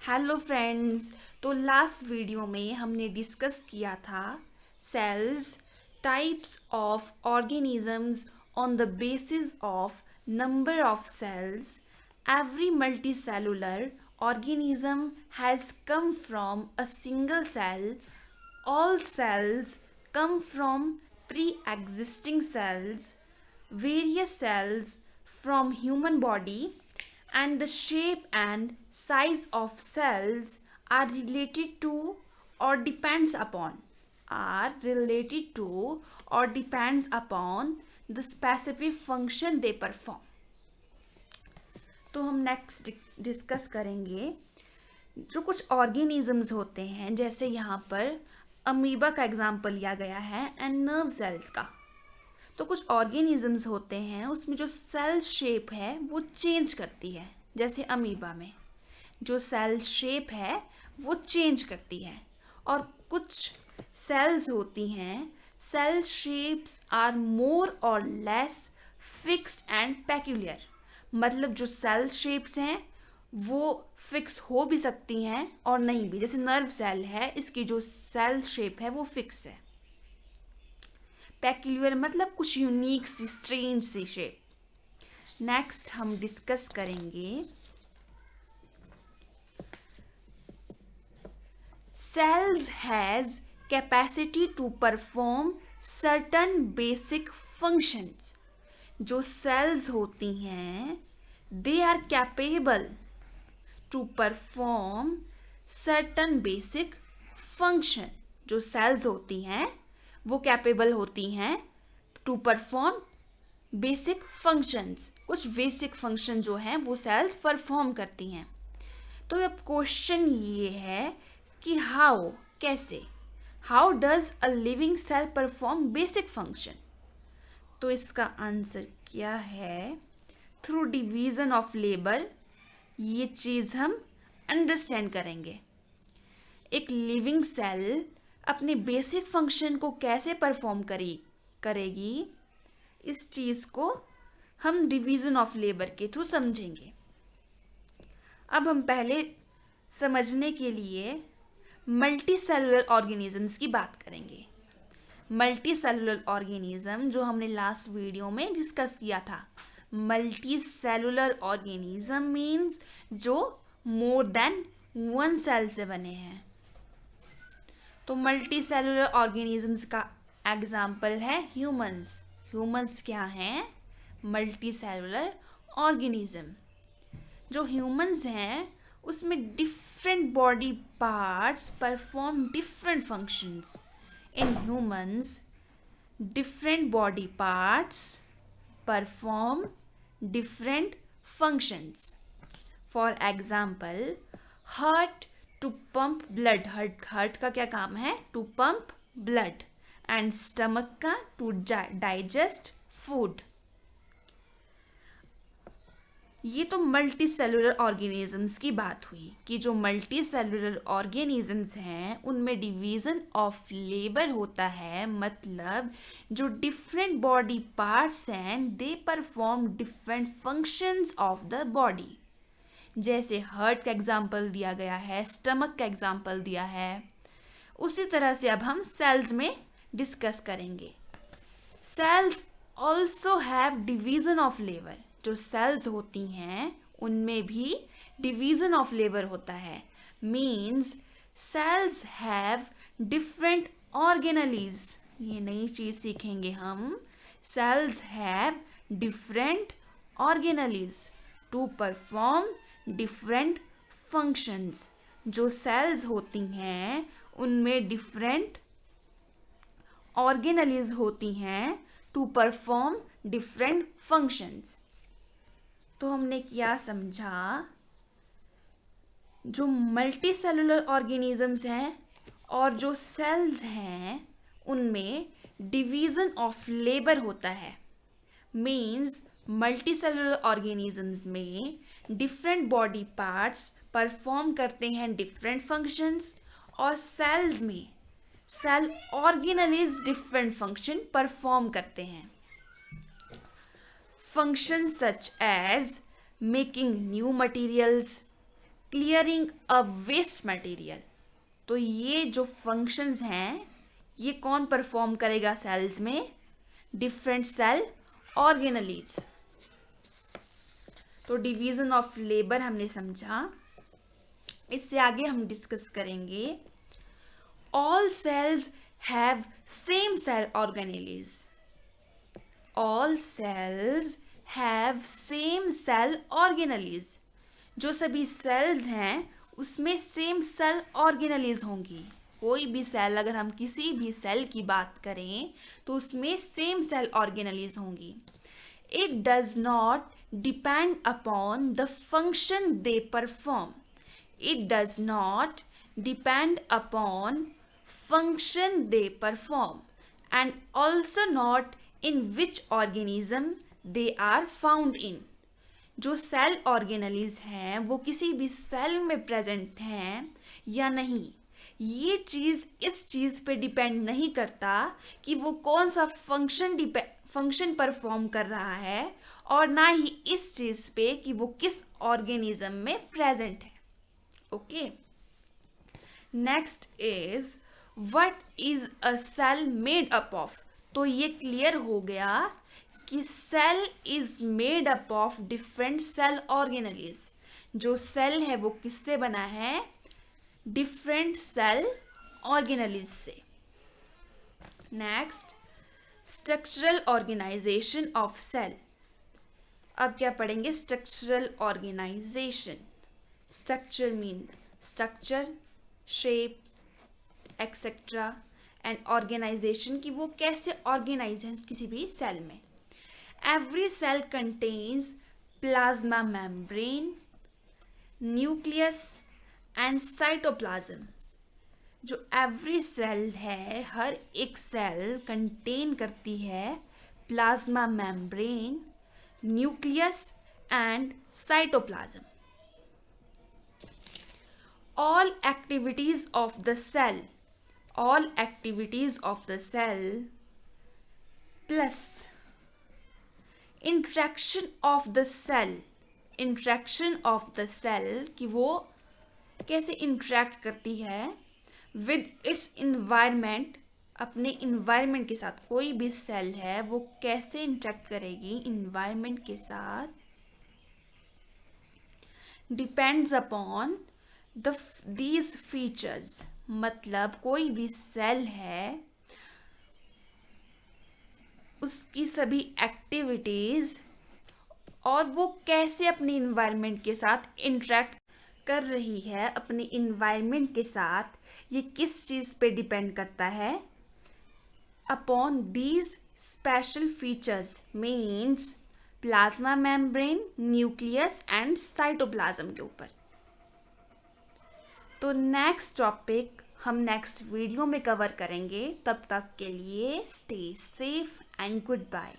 Hello friends. तो last video में हमने डिस्कस किया था cells, types of organisms on the basis of number of cells. Every multicellular organism has come from a single cell. All cells come from pre-existing cells. Various cells from human body and the shape and size of cells are related to or depends upon the specific function they perform. तो हम next discuss करेंगे जो कुछ organisms होते हैं, जैसे यहाँ पर अमीबा का एग्जाम्पल लिया गया है एंड नर्व सेल्स का. तो कुछ ऑर्गेनिजम्स होते हैं उसमें जो सेल शेप है वो चेंज करती है. जैसे अमीबा में जो सेल शेप है वो चेंज करती है. और कुछ सेल्स होती हैं, सेल शेप्स आर मोर और लेस फिक्स्ड एंड पेक्यूलियर. मतलब जो सेल शेप्स हैं वो फिक्स हो भी सकती हैं और नहीं भी. जैसे नर्व सेल है, इसकी जो सेल शेप है वो फिक्स है. पेक्यूलियर मतलब कुछ यूनिक सी, स्ट्रेंज सी शेप. नेक्स्ट हम डिस्कस करेंगे cells has capacity to perform certain basic functions. जो cells होती हैं they are capable to perform certain basic function. जो cells होती हैं वो capable होती हैं to perform basic functions. कुछ basic function जो हैं वो cells perform करती हैं. तो अब क्वेश्चन ये है कि हाउ, कैसे, how does a living cell perform basic function. तो इसका आंसर क्या है? Through division of labour. ये चीज़ हम अंडरस्टैंड करेंगे. एक लिविंग सेल अपने बेसिक फंक्शन को कैसे परफॉर्म करेगी, इस चीज़ को हम डिवीजन ऑफ लेबर के थ्रू समझेंगे. अब हम पहले समझने के लिए मल्टी सेलुलर ऑर्गेनिजम्स की बात करेंगे. मल्टी सेलुलर ऑर्गेनिज्म जो हमने लास्ट वीडियो में डिस्कस किया था. मल्टी सेलुलर ऑर्गेनिज्म मीन्स जो मोर देन वन सेल से बने हैं. तो मल्टी सेलुलर ऑर्गेनिजम्स का एग्जाम्पल है ह्यूमंस. ह्यूमंस क्या हैं? Multi cellular organism. जो ह्यूमंस हैं उसमें different body parts perform different functions. In humans, different body parts perform different functions. For example, heart to pump blood. Heart का क्या काम है? To pump blood. And stomach का to digest food. ये तो मल्टी सेलुलर ऑर्गेनिजम्स की बात हुई कि जो मल्टी सेलुलर ऑर्गेनिजम्स हैं उनमें डिवीज़न ऑफ लेबर होता है. मतलब जो डिफरेंट बॉडी पार्ट्स हैं they perform different functions of the body. जैसे हार्ट का एग्जांपल दिया गया है, स्टमक का एग्जांपल दिया है. उसी तरह से अब हम सेल्स में डिस्कस करेंगे. Cells also have division of labour. जो सेल्स होती हैं उनमें भी डिवीजन ऑफ लेबर होता है. Means cells have different organelles. ये नई चीज सीखेंगे हम. Cells have different organelles to perform different functions. जो सेल्स होती हैं उनमें डिफरेंट ऑर्गेनलीज होती हैं टू परफॉर्म डिफरेंट फंक्शंस. तो हमने क्या समझा? जो मल्टी सेलुलर ऑर्गेनिजम्स हैं और जो सेल्स हैं उनमें डिवीज़न ऑफ लेबर होता है. मीन्स मल्टी सेलुलर ऑर्गेनिजम्स में डिफरेंट बॉडी पार्ट्स परफॉर्म करते हैं डिफरेंट फंक्शंस और सेल्स में cell organelles different function perform करते हैं. Functions such as making new materials, clearing a waste material. तो ये जो फंक्शंस हैं ये कौन परफॉर्म करेगा सेल्स में? Different cell organelles. तो डिवीजन ऑफ लेबर हमने समझा, इससे आगे हम डिस्कस करेंगे all cells have same cell organelles. All cells have same cell organelles. जो सभी सेल्स हैं उसमें सेम सेल ऑर्गेनेलीज होंगी। कोई भी सेल, अगर हम किसी भी सेल की बात करें तो उसमें सेम सेल ऑर्गेनेलीज होंगी। It does not depend upon the function they perform. It does not depend upon function they perform and also not in which organism they are found in। जो cell organelles हैं वो किसी भी cell में present हैं या नहीं, ये चीज़ इस चीज़ पे डिपेंड नहीं करता कि वो कौन सा फंक्शन परफॉर्म कर रहा है, और ना ही इस चीज़ पे कि वो किस ऑर्गेनिज्म में प्रेजेंट है। Okay, next is what is a cell made up of. तो ये क्लियर हो गया कि cell is made up of different cell organelles. जो सेल है वो किससे बना है? डिफरेंट सेल ऑर्गेनेलीज से। Next, structural organisation of cell. अब क्या पढ़ेंगे? Structural organisation. Structure mean structure, shape etcetera, and organisation की वो कैसे ऑर्गेनाइज है किसी भी सेल में। Every cell contains plasma membrane, nucleus and cytoplasm. जो एवरी सेल है, हर एक सेल कंटेन करती है plasma membrane, nucleus and cytoplasm. all activities of the cell plus interaction of the cell कि वो कैसे इंटरेक्ट करती है विद इट्स इन्वायरमेंट, अपने इन्वायरमेंट के साथ। कोई भी सेल है वो कैसे इंटरेक्ट करेगी इन्वायरमेंट के साथ, डिपेंड्स अपॉन these features। मतलब कोई भी सेल है उसकी सभी एक्टिविटीज और वो कैसे अपने इन्वायरमेंट के साथ इंटरेक्ट कर रही है अपने इन्वायरमेंट के साथ, ये किस चीज़ पे डिपेंड करता है? Upon these special features means plasma membrane, nucleus and cytoplasm के ऊपर। तो नेक्स्ट टॉपिक हम नेक्स्ट वीडियो में कवर करेंगे। तब तक के लिए stay safe and good bye.